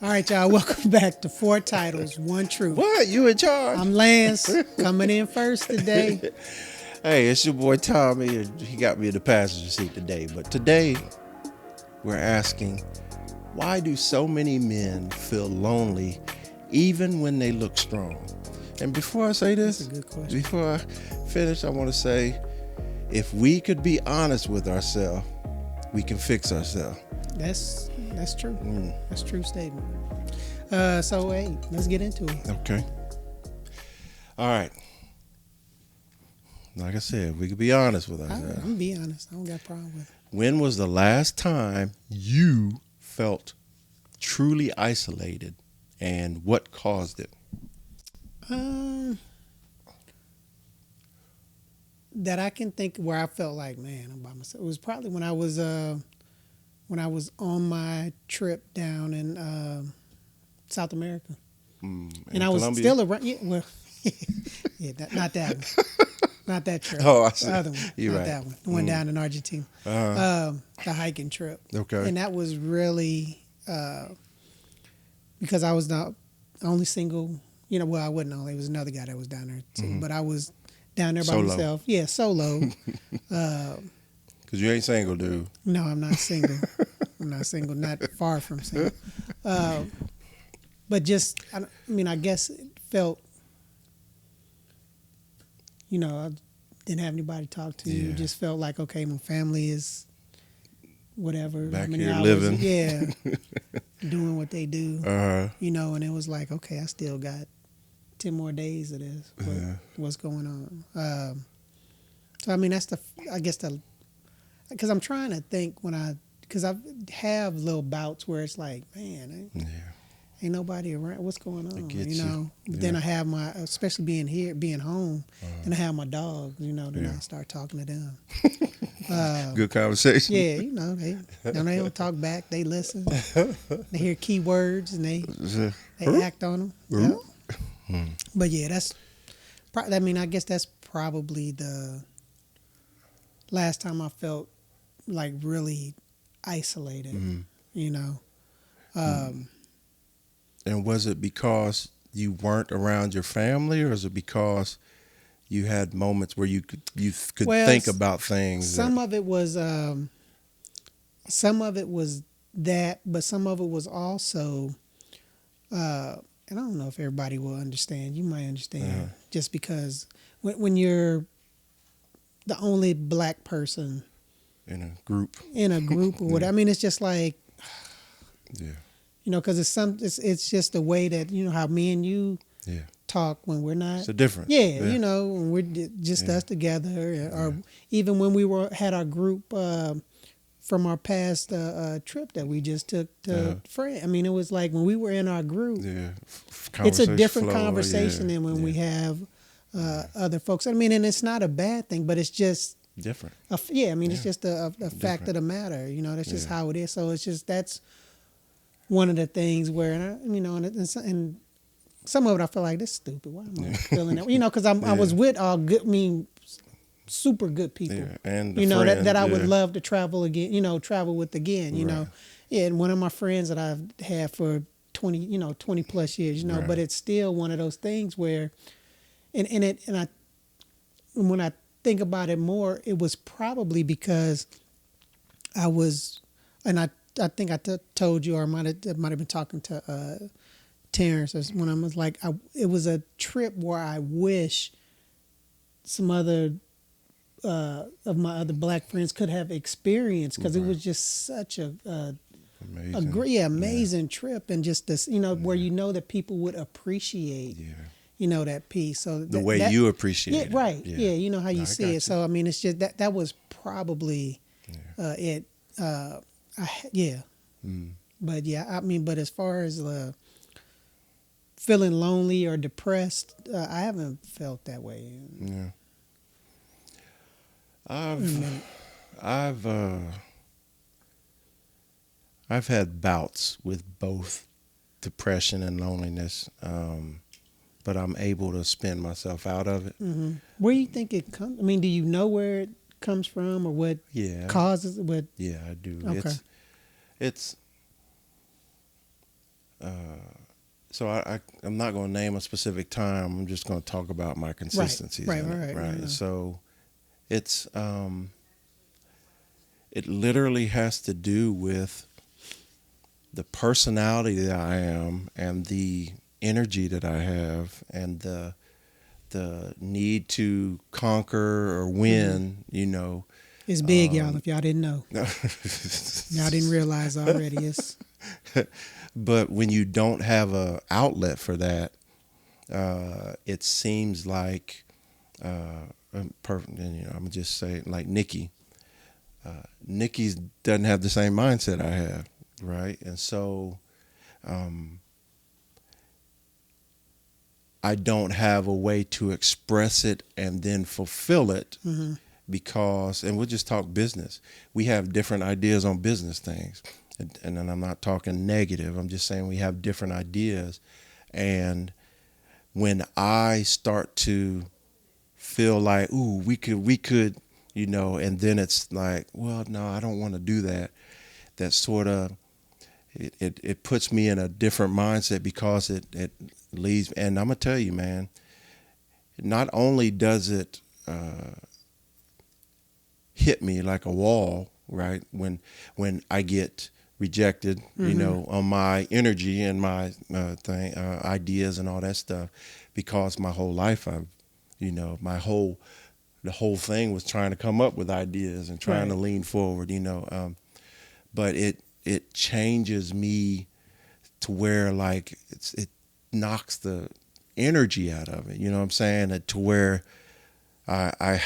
All right, y'all. Welcome back to Four Titles, One Truth. What? You in charge? I'm Lance, coming in first today. Hey, it's your boy Tommie, and he got me in the passenger seat today. But today, we're asking, why do so many men feel lonely even when they look strong? And before I say this, That's a good question. before I finish, I want to say, if we could be honest with ourselves, we can fix ourselves. That's true. That's a true statement. So hey, let's get into it. Okay. All right. Like I said, we could be honest with I'm ourselves. gonna be honest. I don't got a problem with it. When was the last time you felt truly isolated, and what caused it? That I can think where I felt like, man, I'm by myself. It was probably when I was on my trip down in South America, and I was Colombia? still around. Yeah, well, yeah, not that one. Not that trip. Oh, I see. The other one. You're not right. that one. The one down in Argentina. Uh-huh. The hiking trip. Okay. And that was really because I was the only single, well, I wasn't only. It was another guy that was down there too. But I was down there by Solo. myself. Yeah, solo. Because you ain't single, dude. No, I'm not single. I'm not single. Not far from single. But just, I guess it felt, I didn't have anybody to talk to. Yeah. It just felt like, okay, my family is whatever. Back how many here hours, living. Yeah. Doing what they do. Uh-huh. And it was like, okay, I still got 10 more days of this. What's going on? So, that's because I'm trying to think because I have little bouts where it's like, man, ain't nobody around. What's going on? get you. But then I have especially being home, then I have my dogs, then I start talking to them. Good conversation. Yeah, they don't talk back. They listen. They hear key words and they act on them. Yeah. But yeah, I guess that's probably the last time I felt like really isolated. And was it because you weren't around your family, or is it because you had moments where you could think about things? Some of it was that, but some of it was also, and I don't know if everybody will understand. You might understand just because when you're the only black person in a group or whatever, it's just like, yeah. Because it's just the way that how me and you talk when we're not. It's a difference. Yeah, when we're just us together, or even when we had our group from our past trip that we just took to France. It was like when we were in our group. Yeah, it's a different conversation than when we have other folks. And it's not a bad thing, but it's just different. It's just a fact of the matter. That's just how it is. So it's just that's one of the things where, and some of it I feel like this is stupid. Why am I feeling that? Because I was with all good, super good people. Yeah. And that I would love to travel again. Travel with again. Yeah, and one of my friends that I've had for 20 plus years. But it's still one of those things where, when I think about it more, it was probably because I was, and I think I told you, or I might have been talking to Terrence, when I was like, it was a trip where I wish some other of my other black friends could have experienced, because it was just such a amazing trip, and just this, where that people would appreciate. That piece. So the way you appreciate it. Right. Yeah, how you see it. So it's just that was probably it. But but as far as feeling lonely or depressed, I haven't felt that way. Yeah. I've had bouts with both depression and loneliness, but I'm able to spin myself out of it. Mm-hmm. Where do you think it comes? Do you know where it comes from, or what causes it? Yeah, I do. Okay. It's So I'm not going to name a specific time. I'm just going to talk about my Right, consistencies right, in it, right. right? No. So it's it literally has to do with the personality that I am and the energy that I have and the need to conquer or win, you know. It's big, y'all. Um, If y'all didn't know, y'all didn't realize already. It's but when you don't have a outlet for that, it seems like perfect. And, you know, I'm just saying, like Nikki. Nikki doesn't have the same mindset I have, right? And so um, I don't have a way to express it and then fulfill it mm-hmm. because, and we'll just talk business. We have different ideas on business things. And then I'm not talking negative. I'm just saying we have different ideas. And when I start to feel like, ooh, we could, you know, and then it's like, well, no, I don't want to do that. That sort of, it puts me in a different mindset because it leads, and I'm going to tell you, man, not only does it hit me like a wall, right? When I get rejected, you Mm-hmm. know, on my energy and my ideas and all that stuff, because my whole life I've, you know, the whole thing was trying to come up with ideas and trying to Right. lean forward, you know. But it changes me to where like it knocks the energy out of it. You know what I'm saying? To where I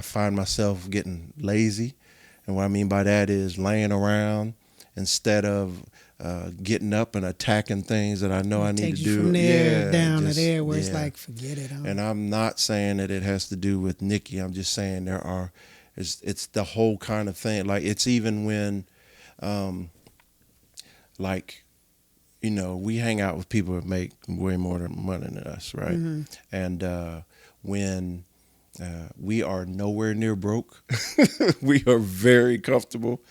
find myself getting lazy. And what I mean by that is laying around instead of getting up and attacking things that I know I It need to takes you from do. there Yeah, down to just, there where it's yeah. like, forget it. And I'm not saying that it has to do with Nikki. I'm just saying it's the whole kind of thing. Like it's even when, like, you know, we hang out with people that make way more money than us, right? Mm-hmm. And when we are nowhere near broke, we are very comfortable.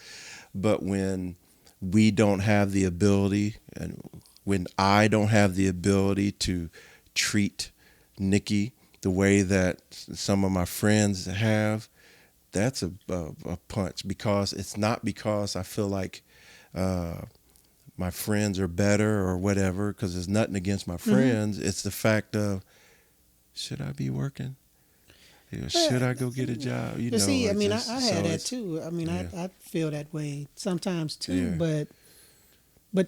But when we don't have the ability, and when I don't have the ability to treat Nikki the way that some of my friends have, that's a punch, because it's not because I feel like my friends are better or whatever, because there's nothing against my Mm-hmm. friends. It's the fact of, should I be working? You know, should I go get a job? You You know, see, I it mean, just, I had so that it's, too. I mean, yeah, I feel that way sometimes too, yeah, but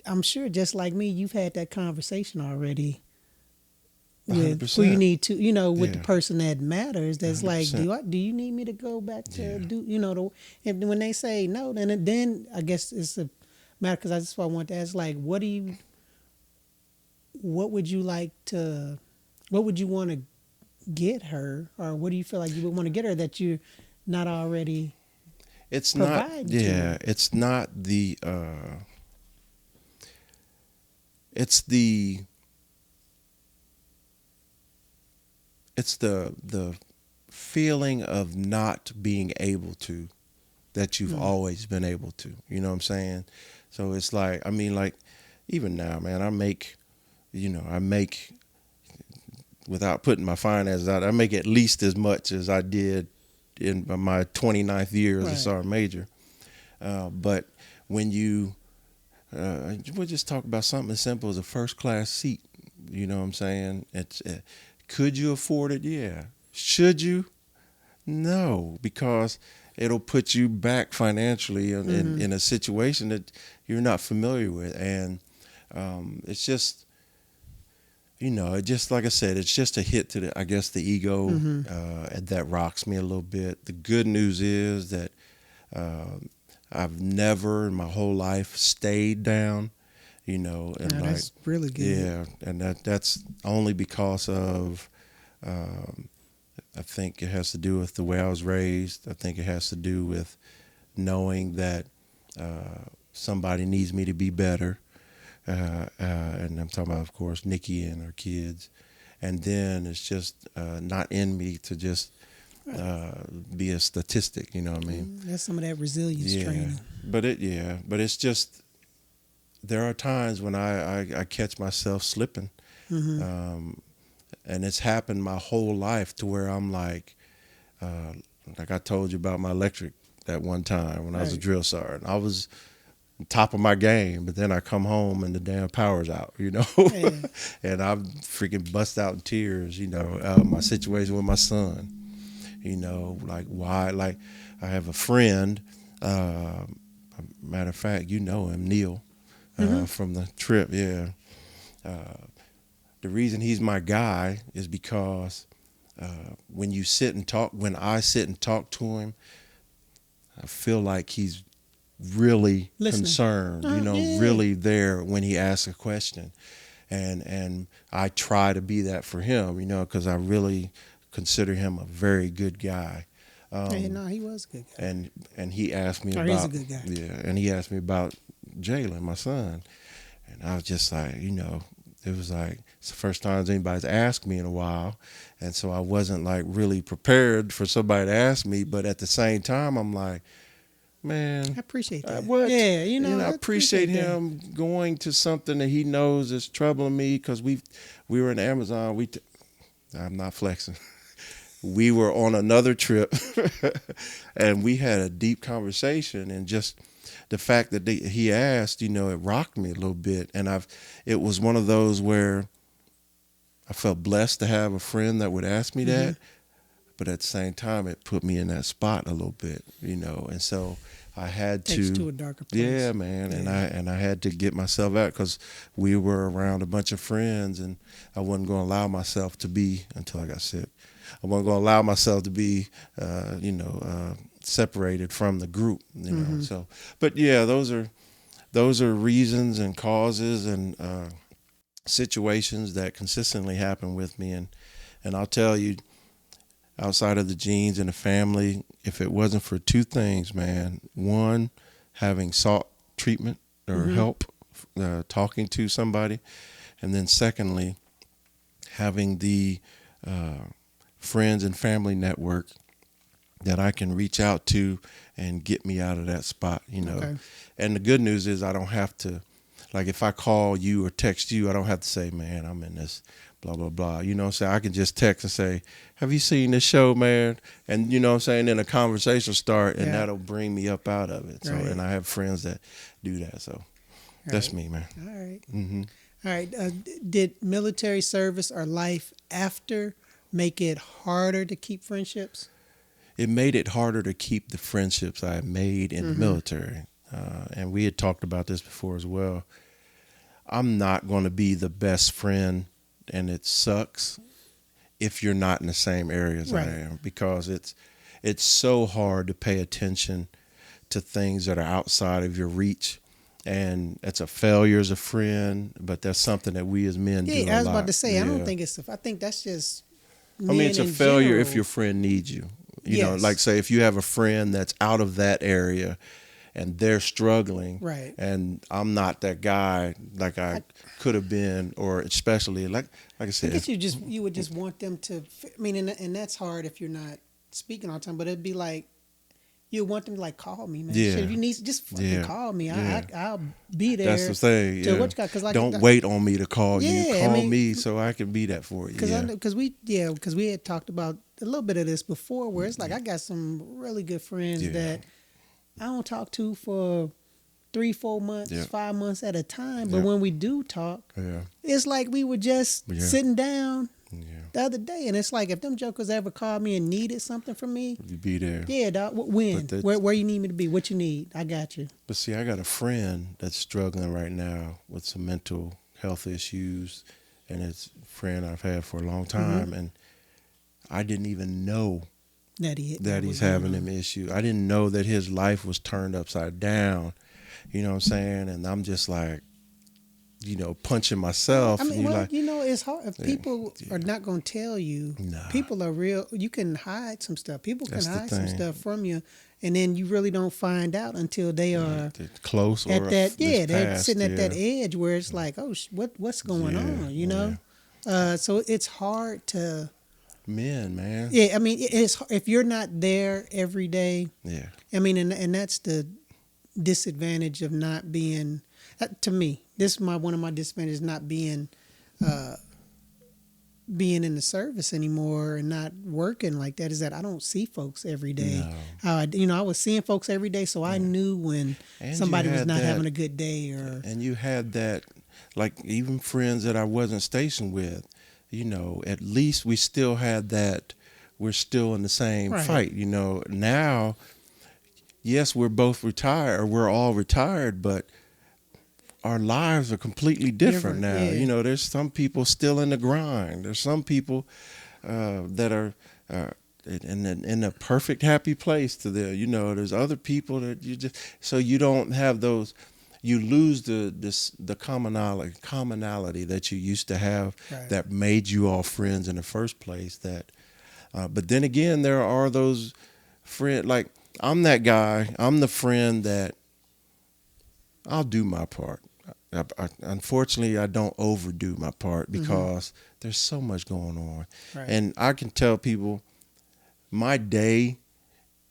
I'm sure just like me, you've had that conversation already with who you 100%. need to, with the Yeah, person that matters. That's like, 100%. do you need me to go back to Yeah. do, and when they say no, then I guess it's a matter, because that's what I want to ask. Like, what would you like to, what would you want to get her, or what do you feel like you would want to get her that you're not already It's not, providing to yeah, her? it's not it's the, it's the feeling of not being able to, that you've Mm. always been able to. You know what I'm saying? So it's like, I mean, like, even now, man, I make, without putting my finances out, I make at least as much as I did in my 29th year as a Right. sergeant major. But when we'll just talk about something as simple as a first class seat. You know what I'm saying? Could you afford it? Yeah. Should you? No, because it'll put you back financially Mm-hmm. in a situation that you're not familiar with. And it's just, it just, like I said, it's just a hit to I guess, the ego, Mm-hmm. and that rocks me a little bit. The good news is that I've never in my whole life stayed down, and Now like, that's really good. yeah, and that's only because of, um, I think it has to do with the way I was raised. I think it has to do with knowing that somebody needs me to be better. And I'm talking about, of course, Nikki and her kids. And then it's just not in me to just Right. be a statistic. You know what I mean? That's some of that resilience Yeah, training. but it's just, there are times when I catch myself slipping. Mm-hmm. And it's happened my whole life to where I'm uh, like I told you about my electric that one time when I was a Right. drill sergeant. I was on top of my game, but then I come home and the damn power's out, Yeah. and I freaking bust out in tears, my situation with my son, like why, like I have a friend, matter of fact, you know him, Neil, Mm-hmm. from the trip, yeah. The reason he's my guy is because when I sit and talk to him, I feel like he's really Listening. concerned, Yeah. really there when he asks a question. And I try to be that for him, because I really consider him a very good guy. Hey, Um, no, he was a good guy. and he asked me Or he's a about good guy. yeah, and he asked me about Jalen, my son, and I was just like, it was like it's the first time anybody's asked me in a while, and so I wasn't like really prepared for somebody to ask me, but at the same time, I'm like, man, I appreciate that. what? Yeah, I I appreciate appreciate that. him going to something that he knows is troubling me because we were in Amazon. I'm not flexing. We were on another trip, and we had a deep conversation, and just the fact that he asked, it rocked me a little bit, and it was one of those where I felt blessed to have a friend that would ask me Mm-hmm. that, but at the same time, it put me in that spot a little bit, and so I had Takes you to, to a darker place. yeah, man, and Yeah. I had to get myself out because we were around a bunch of friends, and I wasn't going to allow myself to be until I got sick. I wasn't going to allow myself to be, separated from the group, Mm-hmm. So, but yeah, those are reasons and causes and situations that consistently happen with me, and I'll tell you, outside of the genes and the family, if it wasn't for two things, man, one, having sought treatment or Mm-hmm. help, talking to somebody, and then secondly, having the friends and family network that I can reach out to and get me out of that spot, Okay. And the good news is I don't have to, like if I call you or text you, I don't have to say, man, I'm in this blah, blah, blah. You know what I'm saying? I can just text and say, have you seen this show, man? And you know what I'm saying? Then a conversation start and Yeah. that'll bring me up out of it. So, Right. and I have friends that do that. So that's Right. me, man. All right. Hmm. All right. Did military service or life after make it harder to keep friendships? It made it harder to keep the friendships I made in the Mm-hmm. military. And we had talked about this before as well. I'm not going to be the best friend, and it sucks if you're not in the same area as I Right. am, because it's so hard to pay attention to things that are outside of your reach, and it's a failure as a friend, but that's something that we as men do Yeah, a I was about lot. to say, I don't Yeah. think it's. I think that's just I mean, men it's a in failure if general. your friend needs you. Yes. Like say if you have a friend that's out of that area and they're struggling, Right. and I'm not that guy like I could have been, or especially like I I said, guess you would just want them to. I mean, and that's hard if you're not speaking all the time. But it'd be like you want them to like call me, man. Shit, yeah, if you need, just fucking yeah, call me. yeah. I'll be That's the there thing. to Yeah. what you got. Because like, Don't wait on me to call you. yeah, I Call mean, me so I can be that for you. because I Yeah. know because we had talked about a little bit of this before, where it's like I got some really good friends Yeah. that I don't talk to for 3, 4 months, Yeah. 5 months at a time. But Yeah. when we do talk, Yeah. it's like we were just Yeah. sitting down Yeah. the other day, and it's like if them jokers ever called me and needed something from me, You be there. yeah, dog. When? But that's, Where you need me to be? What you need? I got you. but see, I got a friend that's struggling right now with some mental health issues, and it's a friend I've had for a long time, and I didn't even know That that he's having them issues. I didn't know that his life was turned upside down. You know what I'm saying? And I'm just like, punching myself. I And mean, you're well, like, it's hard if people are not going to tell you. nah, People are real. You can hide some stuff. People can that's the hide some thing. stuff from you, and then you really don't find out until they are They're close or at that. Yeah, this they're past, sitting at that yeah. edge where it's like, oh, what's going Yeah, on? You know. So it's hard to. Men, man. Yeah, I mean, it's if you're not there every day. Yeah. I mean, and that's the disadvantage of not being. To me, this is one of my disadvantages, not being in the service anymore and not working like that, is that I don't see folks every day. No. I was seeing folks every day, so I knew when And somebody you was had not that, having a good day and you had that, like even friends that I wasn't stationed with, at least we still had that. We're still in the same Right. fight. Now, yes, we're both retired, or we're all retired, but our lives are completely different now. Yeah. There's some people still in the grind. There's some people that are in a perfect happy place to there. There's other people that so you don't have those. You lose the commonality that you used to have, Right. that made you all friends in the first place. But then again, there are those friends, like I'm that guy. I'm the friend that I'll do my part. Unfortunately, I don't overdo my part because there's so much going on. Right. And I can tell people my day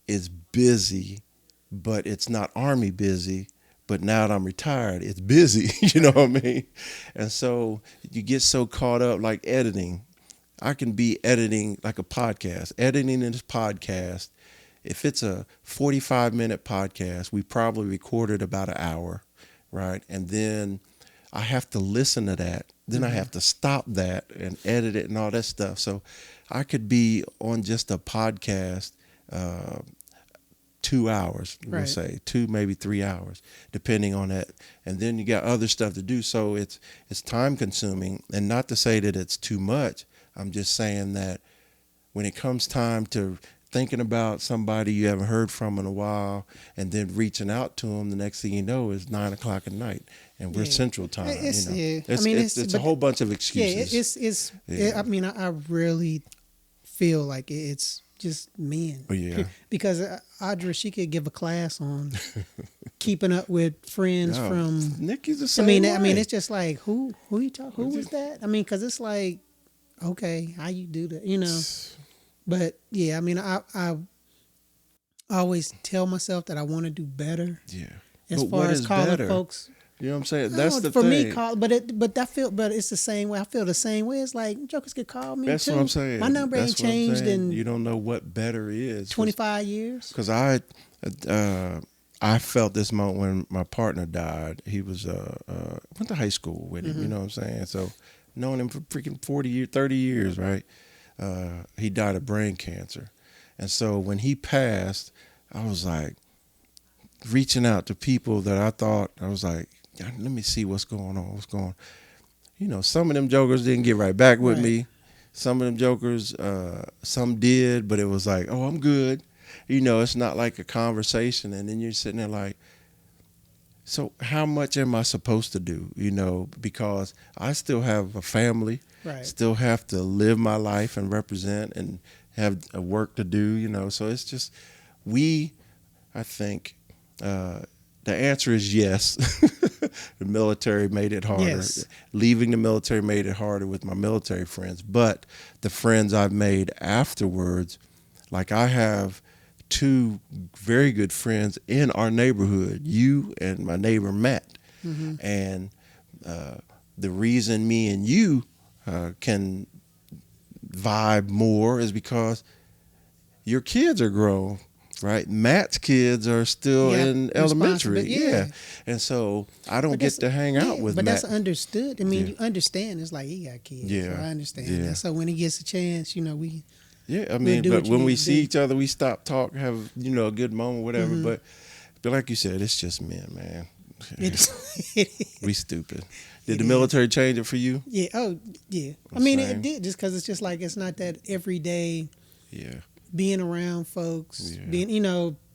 is busy, but it's not army busy. But now that I'm retired, it's busy. You know what I mean? And so you get so caught up, like editing. I can be editing like a podcast, editing in this podcast. If it's a 45-minute podcast, we probably recorded about an hour, right? And then I have to listen to that. Then I have to stop that and edit it and all that stuff. So I could be on just a podcast 2 hours, we'll Right. say 2, maybe 3 hours, depending on that. And then you got other stuff to do. So it's time consuming. And not to say that it's too much. I'm just saying that when it comes time to thinking about somebody you haven't heard from in a while, and then reaching out to them, the next thing you know is 9:00 at night, and we're Yeah. Central Time. Yeah. It's a whole bunch of excuses. I mean, I really feel like it's just men. Oh, yeah. Because Audra, she could give a class on keeping up with friends No, from. Nikki's the I same mean, way. it's just like who you talk? Who was that? I mean, because it's like, okay, how you do that, But yeah, I mean, I always tell myself that I want to do better. Yeah. As But far what as is calling better? folks. You know what I'm saying? That's No, the for thing. me, but it's the same way. I feel the same way. It's like jokers could call me That's too. what I'm saying. My number That's ain't what I'm changed saying. You in don't know what better is. 25 years. Because I felt this moment when my partner died. He was went to high school with him. You know what I'm saying? So known him for freaking 40 years, 30 years, right? He died of brain cancer, and so when he passed, I was like reaching out to people that I thought, I was like, let me see what's going on. What's going on? Some of them jokers didn't get right back with Right. me. Some of them jokers, some did, but it was like, oh, I'm good. It's not like a conversation. And then you're sitting there like, so how much am I supposed to do? Because I still have a family, Right. still have to live my life and represent and have a work to do, So it's just, I think, the answer is yes. The military made it harder. Yes. Leaving the military made it harder with my military friends. But the friends I've made afterwards, like I have 2 very good friends in our neighborhood, you and my neighbor Matt. And the reason me and you can vibe more is because your kids are grown. Right, Matt's kids are still Yeah, in elementary. responsible, yeah. And so I don't But get to hang out with but Matt. that's understood. I mean, Yeah. you understand. It's like he got kids. Yeah. So I understand Yeah. that. So when he gets a chance, we. Yeah, I We'll mean, do but what you when need we to see do. each other, we stop, talk, have a good moment, whatever. But like you said, it's just men, man. We stupid. Did the military change it for you? Yeah. Oh, yeah. I mean, Same. it did, just because it's just like it's not that everyday Yeah, being around folks, Yeah.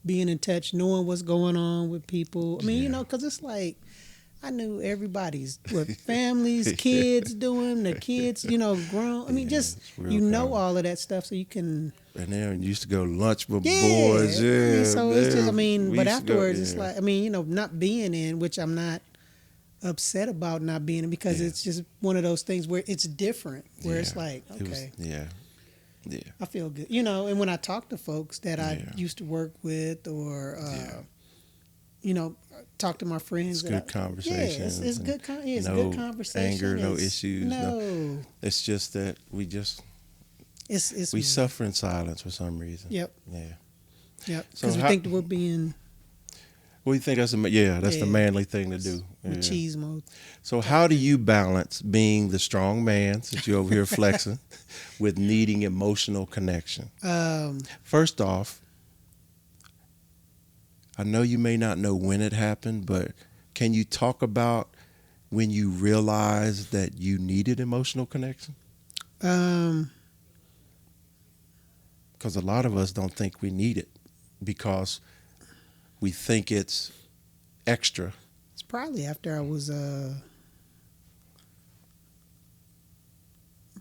being in touch, knowing what's going on with people. I mean, Yeah. because it's like I knew everybody's what families, kids doing, the kids, grown. I mean, just it's real common. all of that stuff, so you can. And then we used to go to lunch with Yeah, boys. Yeah, I mean, so it's just. I mean, we but used to go- afterwards, it's yeah. like not being in, which I'm not upset about not being in, because Yeah. it's just one of those things where it's different, where it's Yeah. like, It was- okay. yeah. I feel good, and when I talk to folks that I Yeah. used to work with, or Yeah. talk to my friends. It's good conversation. Yeah, it's good. It's no good conversation. Anger, no It's, issues. No, it's just that it's we suffer in silence for some reason. Yep. Yeah. Yep. So Because we think that we're being. Well, you think that's the manly thing to do. Machismo. So how do you balance being the strong man, since you're over here flexing, with needing emotional connection? First off, I know you may not know when it happened, but can you talk about when you realized that you needed emotional connection? Because a lot of us don't think we need it because we think it's extra. It's probably after I was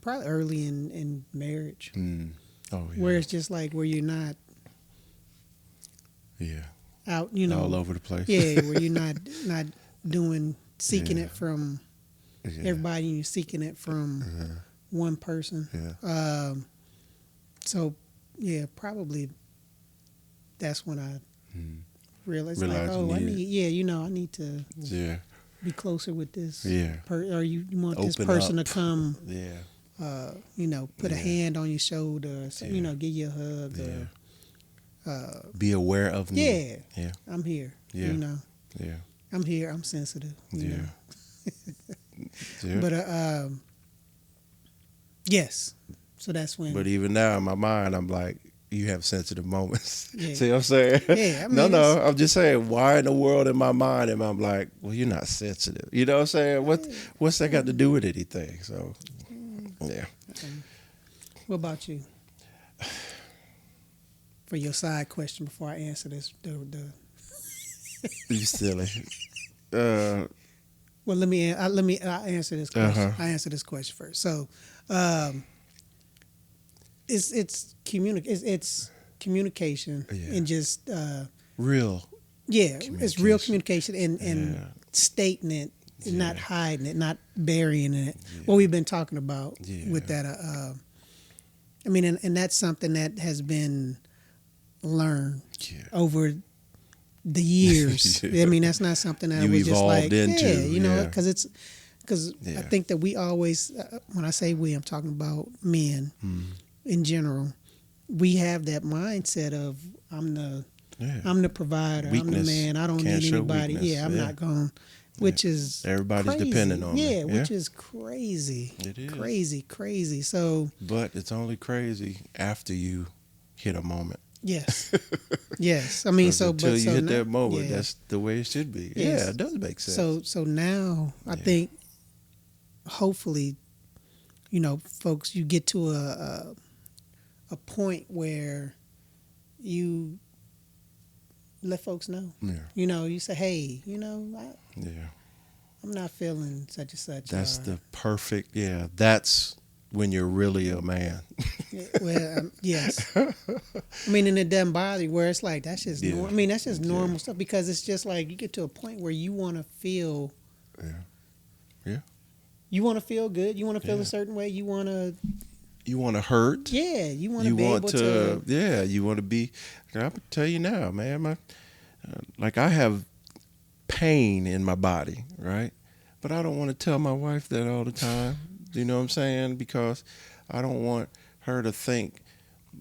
probably early in marriage. Oh, yeah. Where it's just like where you're not out, all over the place. Yeah, where you're not seeking it from everybody, and you're seeking it from one person. Yeah. So yeah, probably that's when I realized like, I need to be closer with this. Yeah. Or you want Open this person up. to come. Yeah. Put a hand on your shoulder. So, give you a hug. Or, be aware of me. Yeah. Yeah. I'm here. Yeah. Yeah. I'm here. I'm sensitive. You know? Yeah. But yes. So that's when. But even now in my mind, I'm like, you have sensitive moments. Yeah. See what I'm saying? Yeah. I mean, no. I'm just saying, why in the world in my mind am I like, well, you're not sensitive. You know what I'm saying? What's that got to do with anything? So, yeah. What about you? For your side question before I answer this, You silly. Well, I'll answer this question. I answer this question first. So, it's communication and just real. Yeah, it's real communication and stating it, and not hiding it, not burying it. What we've been talking about with that. I mean, and that's something that has been learned over the years. I mean, that's not something that was just like because I think that we always, when I say we, I'm talking about men in general. We have that mindset of I'm the provider, Weakness. I'm the man, I don't need anybody. Weakness. I'm not going. Which is everybody's crazy. dependent on me. Which is crazy. It is crazy. So, but it's only crazy after you hit a moment. Yes. I mean, until you hit that moment, that's the way it should be. Yes. Yeah, it does make sense. So now I think, hopefully, folks, you get to a point where you let folks know. Yeah. You say, hey, I'm not feeling such and such. That's the perfect. Yeah, that's when you're really a man. Well, yes. I mean, and it doesn't bother you where it's like, that's just normal. I mean, that's just normal stuff because it's just like you get to a point where you want to feel. Yeah. You want to feel good. You want to feel a certain way. You want to. You want to hurt. Yeah, you want to be able to. Yeah, you want to be. I'm gonna tell you now, man. Like I have pain in my body, right? But I don't want to tell my wife that all the time. You know what I'm saying? Because I don't want her to think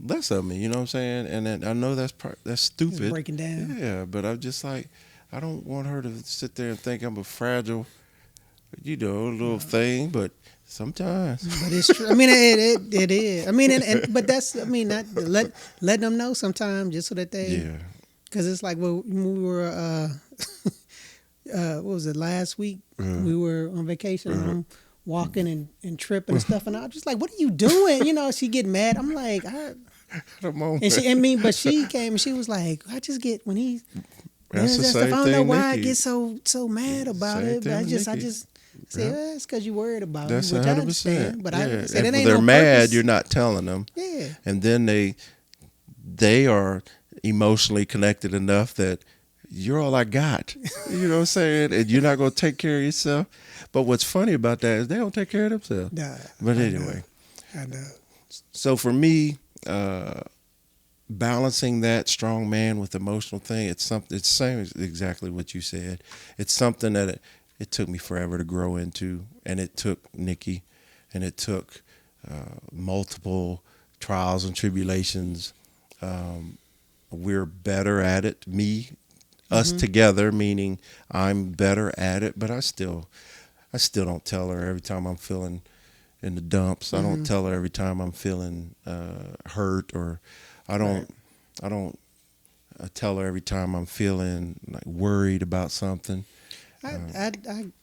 less of me. You know what I'm saying? And then I know that's stupid. It's breaking down. Yeah, but I'm just like, I don't want her to sit there and think I'm a fragile, little thing. But sometimes. But it's true. I mean, it is. I mean, but that's. I mean, not let them know sometimes just so that they. Yeah. Because it's like when we were. What was it, last week? We were on vacation. And I'm walking and tripping and stuff, and I was just like, "What are you doing?" She get mad. I'm like, but she came and she was like, "I just get when he That's the same stuff. I don't know thing, why Nikki. I get so mad about it, but I just say it's because you're worried about it, That's which I 100%. understand. But I said if it ain't they're no mad, purpose. you're not telling them. Yeah, And then they are emotionally connected enough that you're all I got. You know what I'm saying? And you're not going to take care of yourself. But what's funny about that is they don't take care of themselves. Nah, But anyway. I know. So for me, balancing that strong man with emotional thing, it's something. It's same as exactly what you said. It's something that it took me forever to grow into, and it took Nikki, and it took multiple trials and tribulations. We're better at it. Us together, meaning I'm better at it, but I still don't tell her every time I'm feeling in the dumps. I don't tell her every time I'm feeling hurt, or I don't tell her every time I'm feeling like worried about something. I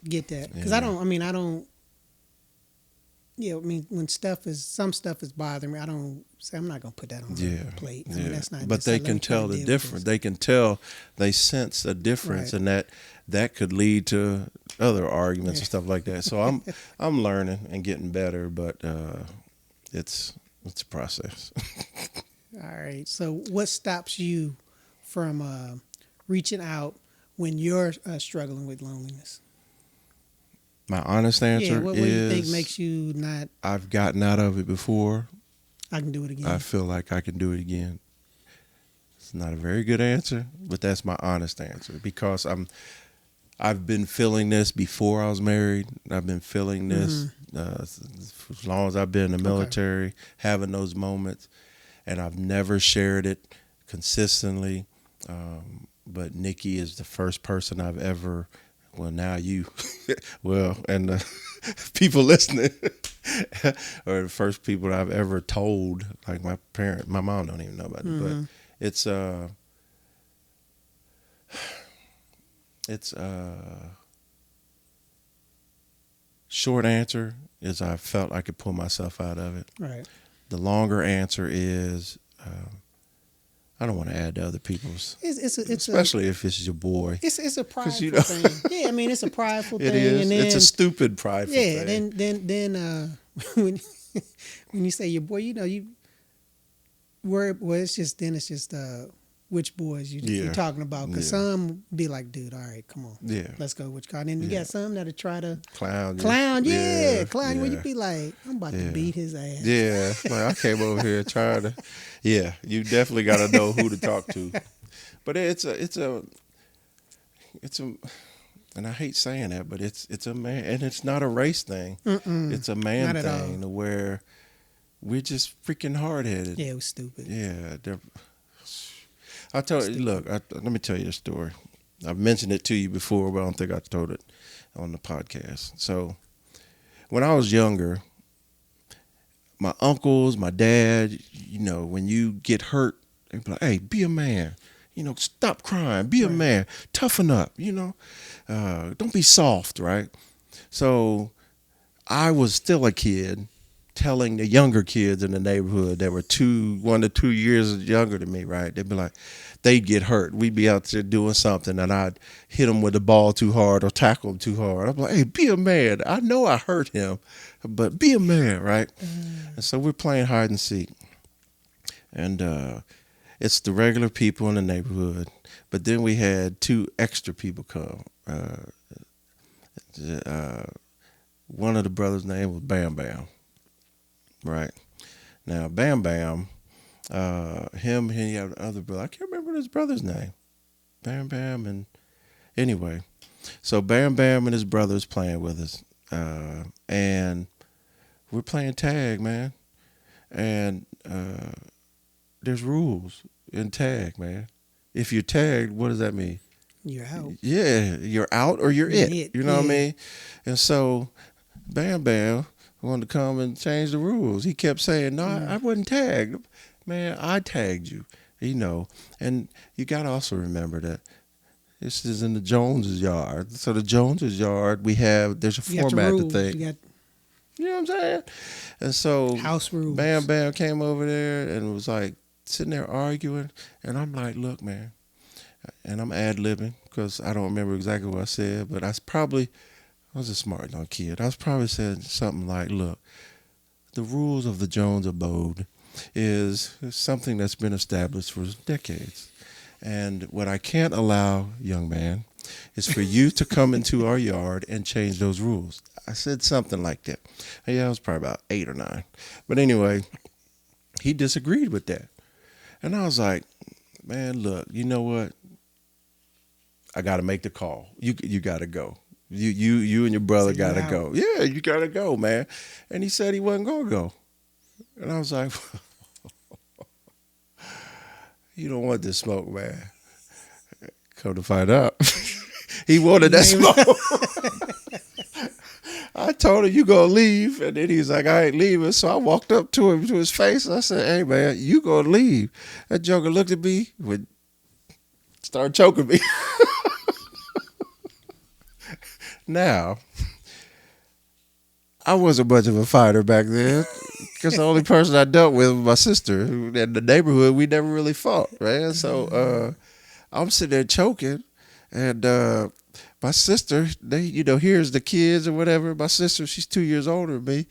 get that because Yeah. I don't. I mean, I don't. Yeah, I mean, when some stuff is bothering me, I don't say I'm not gonna put that on the plate. I mean, that's not. But just they like, let can me try to tell the deal with difference. this. They can tell. They sense a difference, Right. and that could lead to other arguments Yeah. and stuff like that. So I'm learning and getting better, but it's a process. All right. So, what stops you from reaching out when you're struggling with loneliness? My honest answer Yeah. What do you think is makes you not? I've gotten out of it before. I can do it again. I feel like I can do it again. It's not a very good answer, but that's my honest answer because I've been feeling this before I was married. I've been feeling this for as long as I've been in the military, having those moments, and I've never shared it consistently. But Nikki is the first person I've ever. Well, now you, well, and people listening, are the first people I've ever told. Like my mom don't even know about it, but it's short answer is I felt I could pull myself out of it. Right. The longer answer is I don't want to add to other people's, especially if it's your boy. It's a prideful you know. thing. Yeah, I mean it's a prideful It thing. is. And then, It's a stupid prideful yeah. thing. Then when when you say your boy, you know you. Well, it's just which boys you're talking about because some be like, dude, all right, come on, let's go which car. And then you got some that'll try to clown, clown. Yeah. Where you be like, I'm about to beat his ass. Yeah, like I came over here trying to. Yeah, you definitely got to know who to talk to. But it's a, and I hate saying that, but it's a man, and it's not a race thing. It's a man thing where we're just freaking hard headed. Yeah, it was stupid. Yeah, I told you. Look, let me tell you a story. I've mentioned it to you before, but I don't think I told it on the podcast. So, when I was younger, my uncles, my dad, you know, when you get hurt, they'd be like, "Hey, be a man. You know, stop crying. Be a man. Toughen up. You know, don't be soft, right?" So, I was still a kid, telling the younger kids in the neighborhood that were 1 to 2 years younger than me, right? They'd be like, they'd get hurt. We'd be out there doing something, and I'd hit them with the ball too hard or tackle them too hard. I'm like, hey, be a man. I know I hurt him, but be a man, right? And so we're playing hide and seek. And it's the regular people in the neighborhood. But then we had 2 extra people come. One of the brothers' name was Bam Bam. Right. Now, Bam Bam, him, he had another brother. I can't remember his brother's name. Bam Bam, and anyway. So Bam Bam and his brother's playing with us. And we're playing tag, man. And there's rules in tag, man. If you're tagged, what does that mean? You're out. Yeah, you're out or you're it. You know what I mean? And so Bam Bam wanted to come and change the rules. He kept saying, no, I wasn't tagged. Man, I tagged you, you know. And you got to also remember that this is in the Joneses' yard. So the Joneses' yard, there's a format to things. You know what I'm saying? And so house rules. Bam Bam came over there and was like sitting there arguing. And I'm like, look, man. And I'm ad-libbing because I don't remember exactly what I said, but I was a smart young kid. I was probably saying something like, look, the rules of the Jones abode is something that's been established for decades. And what I can't allow, young man, is for you to come into our yard and change those rules. I said something like that. Yeah, I was probably about 8 or 9. But anyway, he disagreed with that. And I was like, man, look, you know what? I got to make the call. You got to go. You and your brother So you got to out. go. Yeah, you got to go, man. And he said he wasn't going to go. And I was like, you don't want this smoke, man. Come to find out, he wanted that smoke. I told him, you gonna leave. And then he's like, I ain't leaving. So I walked up to him, to his face. And I said, hey, man, you gonna leave. That joker looked at me, started choking me. Now, I wasn't much of a fighter back then because the only person I dealt with was my sister. Who, in the neighborhood, we never really fought, man. So I'm sitting there choking, and my sister, they, here's the kids or whatever. My sister, she's 2 years older than me,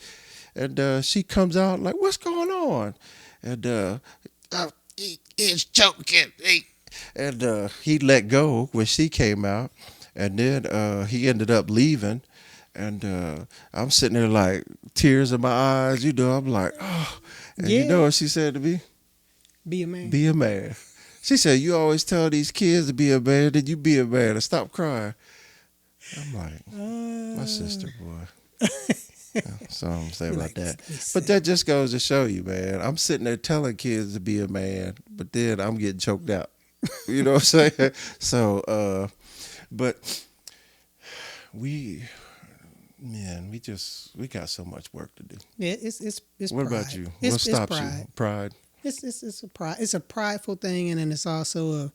and she comes out like, "What's going on?" And he is choking. And he let go when she came out, and then he ended up leaving. And I'm sitting there like tears in my eyes. I'm like, oh. And you know what she said to me? Be a man. Be a man. She said, you always tell these kids to be a man, then you be a man and stop crying. I'm like, my sister, boy. So I'm saying about that. But that just goes to show you, man. I'm sitting there telling kids to be a man, but then I'm getting choked out. You know what I'm saying? So, but we got so much work to do. Yeah, it's What pride. about you? What stops you? Pride. It's a pride. It's a prideful thing, and then it's also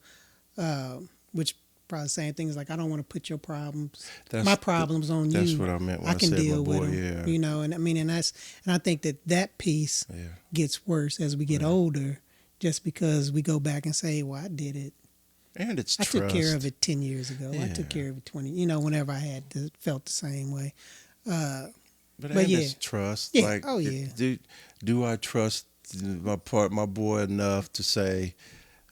which probably saying things like, I don't want to put your problems, my problems on you. That's what I meant when I can said deal my boy, with them. Yeah. And I mean, and I think that piece gets worse as we get older, just because we go back and say, well, I did it. And it's I trust. took care of it 10 years ago. Yeah. I took care of it 20. Whenever I felt the same way. But yeah, it's trust. Yeah. Like, oh yeah. Do I trust my boy enough to say,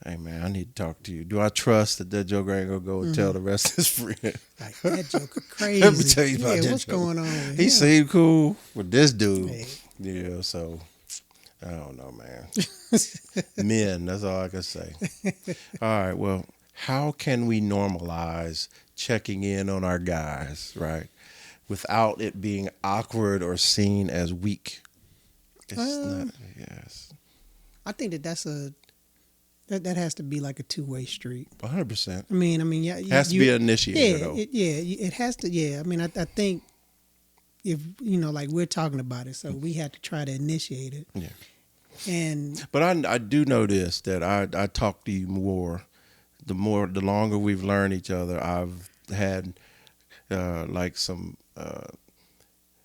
hey man, I need to talk to you? Do I trust that joker ain't gonna go and tell the rest of his friends? Like, that joker crazy. Let me tell you about that what's joker. going on with He him? seemed cool with this dude. Hey. Yeah, so I don't know, man. Men, that's all I can say. All right, well, how can we normalize checking in on our guys, right, without it being awkward or seen as weak? It's not, yes. I think that has to be like a two-way street. 100%. I mean, yeah. It has to be an initiator, though. It has to. Yeah, I mean, I think if like we're talking about it, so we had to try to initiate it. Yeah. But I do know this, that I talk to you more. The longer we've learned each other, I've had like some.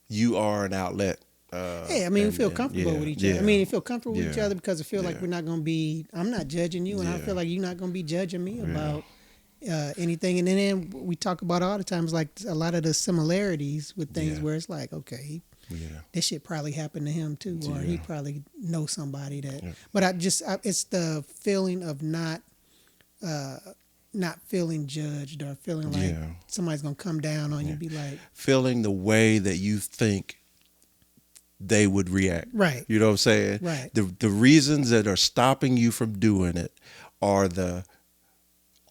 You are an outlet. I mean, we feel comfortable with each other. I mean, we feel comfortable with each other because I feel like we're not going to be. I'm not judging you, and I feel like you're not going to be judging me about anything. And then we talk about all the times, like a lot of the similarities with things where it's like, okay, this shit probably happened to him too, or he probably knows somebody that. Yeah. But it's the feeling of not feeling judged or feeling like somebody's gonna come down on you, be like feeling the way that you think they would react. Right. You know what I'm saying? Right. The reasons that are stopping you from doing it are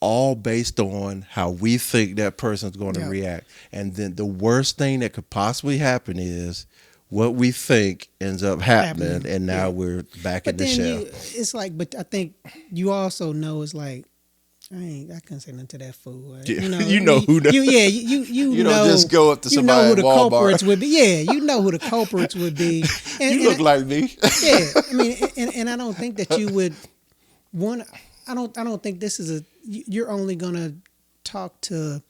all based on how we think that person's going to react. And then the worst thing that could possibly happen is what we think ends up happening. And now we're back in the shell. It's like, but I think you also know it's like, I couldn't say nothing to that fool. Yeah. You know who knows. You don't just go up to somebody know who at the Walmart. culprits would be. Yeah, you know who the culprits would be. And, you look like me. Yeah, I mean, and I don't think that you would want. I don't think this is you're only gonna talk to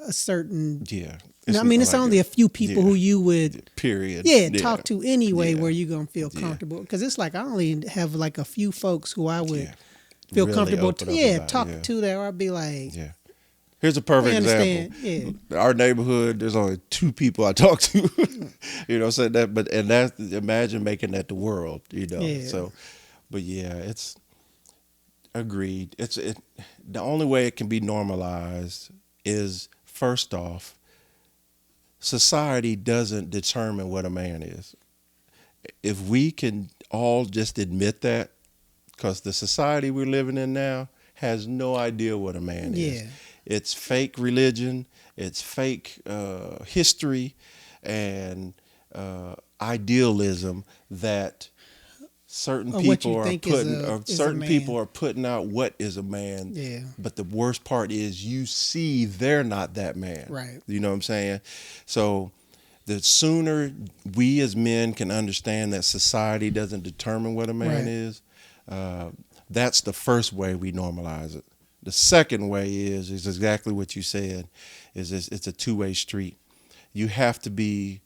a certain. Yeah. I mean, it's only a few people who you would. Period. Talk to anyway where you're gonna feel comfortable. Because it's like I only have like a few folks who I would. Feel really comfortable talk to that, or I'd be like, here's a perfect example. Our neighborhood, there's only 2 people I talk to. You know what I'm saying? Imagine making that the world, So, but it's agreed. The only way it can be normalized is, first off, society doesn't determine what a man is. If we can all just admit that, because the society we're living in now has no idea what a man is. Yeah. It's fake religion, it's fake history, and idealism that certain Or what you people are think putting, is or a certain man. people are putting out what is a man. Yeah. But the worst part is you see they're not that man. Right. You know what I'm saying? So the sooner we as men can understand that society doesn't determine what a man Right. is, that's the first way we normalize it. The second way is exactly what you said, is it's a two-way street. You have to be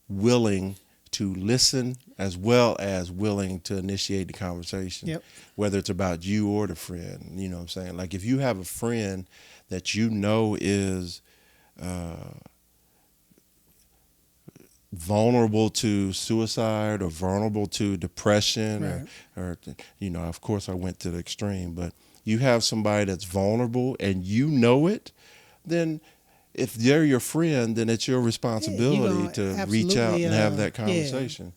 willing to listen as well as willing to initiate the conversation. Yep. Whether it's about you or the friend. You know what I'm saying? Like if you have a friend that you know is vulnerable to suicide or vulnerable to depression, Right. or of course I went to the extreme, but you have somebody that's vulnerable and you know it, then if they're your friend, then it's your responsibility to reach out and have that conversation.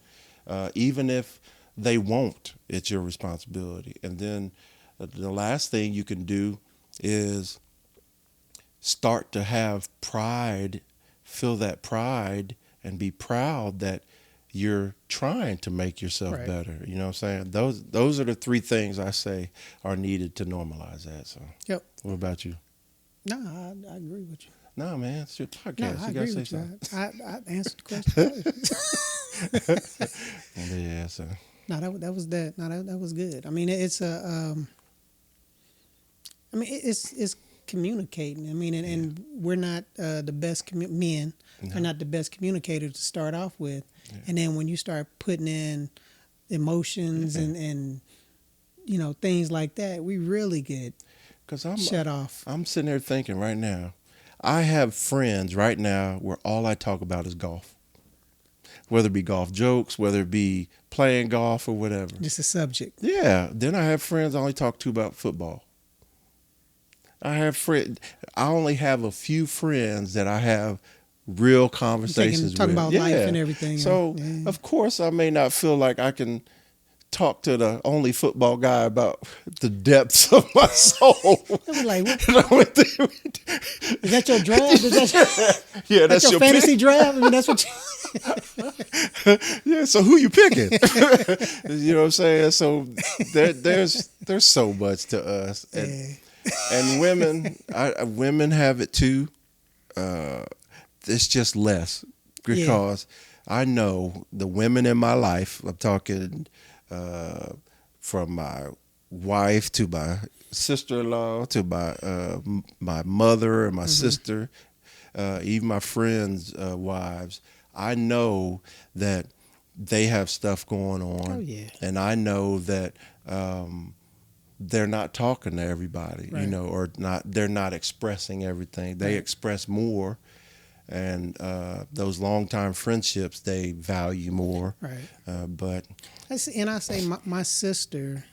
Even if they won't, it's your responsibility. And then the last thing you can do is start to have pride, feel that pride, and be proud that you're trying to make yourself Right. better. You know what I'm saying? Those are the three things I say are needed to normalize that. So, Yep. what about you? No, I agree with you. No, man, it's your podcast. No, I You gotta agree say with you. something. I answered the question. Yeah, so No, that was that. No, that was good. I mean, it's a. I mean, it's communicating. I mean, and we're not the best men. No. Are not the best communicators to start off with, and then when you start putting in emotions and things like that, we really get 'cause shut off. I'm sitting there thinking right now, I have friends right now where all I talk about is golf. Whether it be golf jokes, whether it be playing golf or whatever. Just a subject. Yeah. Then I have friends I only talk to about football. I only have a few friends that I have real conversations Talking with. about life and everything. So of course I may not feel like I can talk to the only football guy about the depths of my soul. I was like, what, Is is that your draft? Is that yeah, that's your fantasy pick. draft? I mean, that's what. Yeah, so who you picking? You know what I'm saying? So there's so much to us, and women have it too. It's just less because I know the women in my life. I'm talking from my wife to my sister-in-law to my mother and my sister, even my friends' wives. I know that they have stuff going on. Oh, yeah. And I know that they're not talking to everybody, Right. or they're not expressing everything. They express more. And those long-time friendships, they value more. Right. But I say my sister,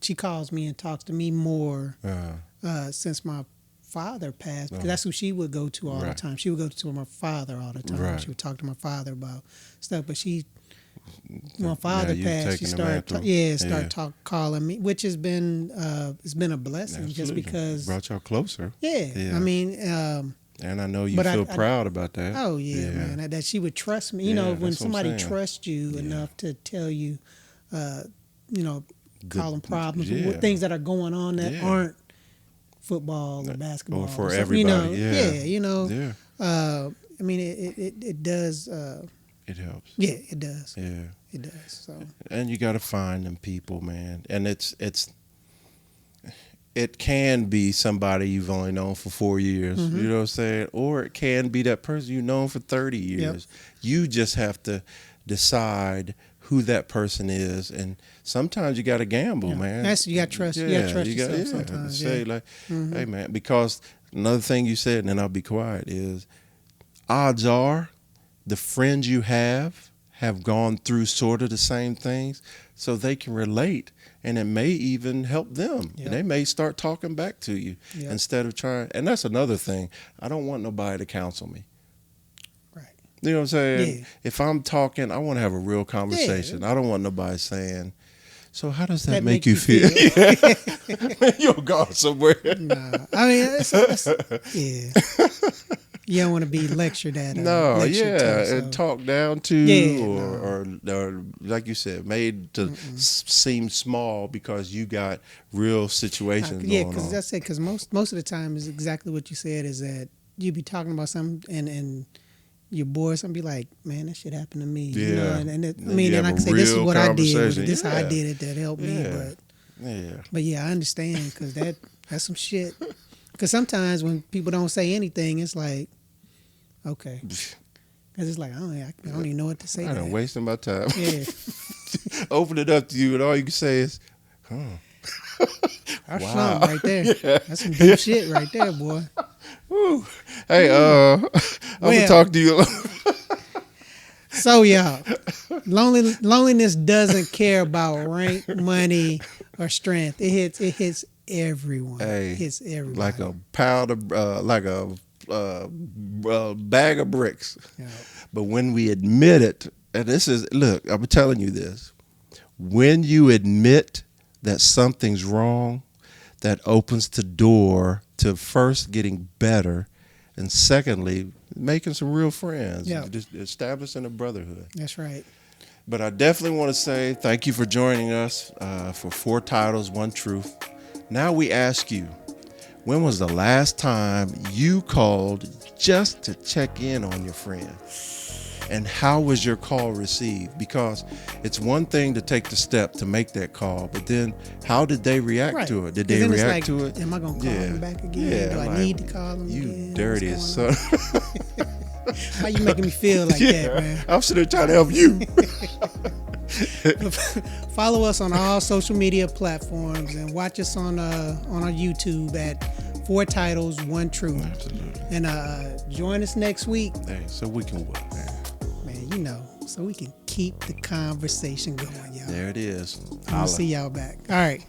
she calls me and talks to me more since my father passed, because that's who she would go to all the time. She would go to my father all the time. Right. She would talk to my father about stuff, but when my father you've passed, she taken the started mantle. calling me, which has been it's been a blessing. Absolutely. Just because brought y'all closer. yeah. I mean And I know you but feel proud about that. oh yeah, man, that she would trust me. Yeah, When that's what I'm somebody saying. trusts you enough to tell you call them problems, yeah. things that are going on that Yeah. aren't football or basketball Or for something, everybody. yeah. Yeah. I mean, it does. It helps. Yeah, it does. Yeah. It does. So And you got to find them people, man. And it can be somebody you've only known for 4 years, Mm-hmm. you know what I'm saying? Or it can be that person you've known for 30 years. You just have to decide who that person is. And sometimes you got to gamble, man. you got to trust. You got to trust yourself sometimes. Say hey, man, because another thing you said, and then I'll be quiet, is odds are the friends you have gone through sort of the same things, so they can relate, and it may even help them. Yep. And they may start talking back to you instead of trying. And that's another thing. I don't want nobody to counsel me. Right. You know what I'm saying? Yeah. If I'm talking, I want to have a real conversation. I don't want nobody saying, so how does that make you feel? You'll go somewhere. Nah, I mean, yeah. You don't want to be lectured at. No, lectured to, so. and talked down to, Yeah, or like you said, made to seem small because you got real situations Yeah, going because on. that's it. Because most of the time is exactly what you said. Is that you be talking about something and your boy, something be like, man, that shit happened to me. Yeah. You know, and it, I Then mean, you and I have can a say this is real what I did. conversation. This is how I Yeah. did it that helped me. Yeah. But yeah, I understand because that's some shit. Because sometimes when people don't say anything, it's like, okay, because it's like I don't even know what to say. I'm wasting my time. Yeah, Open it up to you, and all you can say is, that's Wow. something right there. Yeah. That's some deep shit right there, boy. Woo. Hey, I'm gonna Well, talk to you. So y'all, loneliness doesn't care about rank, money, or strength. It hits everyone. Hey, It hits everybody. like a pound of, like a bag of bricks. Yeah. But when we admit it, and this is, look, I'm telling you this, when you admit that something's wrong, that opens the door to first getting better, and secondly, making some real friends, Yeah. just establishing a brotherhood. That's right. But I definitely want to say thank you for joining us for 4 Titles, 1 Truth. Now we ask you, when was the last time you called just to check in on your friend? And how was your call received? Because it's one thing to take the step to make that call, but then how did they react Right. to it? Did 'Cause they then it's react like, to it? am I gonna call him back again? Yeah, Do I like, need to call him you again? dirty What's son. going on? Why you making me feel like that, man? I'm sitting there trying to help you. Follow us on all social media platforms and watch us on our YouTube at 4 Titles, 1 Truth. Absolutely. And join us next week, Hey, so we can what, man? man. You know, so we can keep the conversation going, y'all. There it is. I'll see y'all back. All right.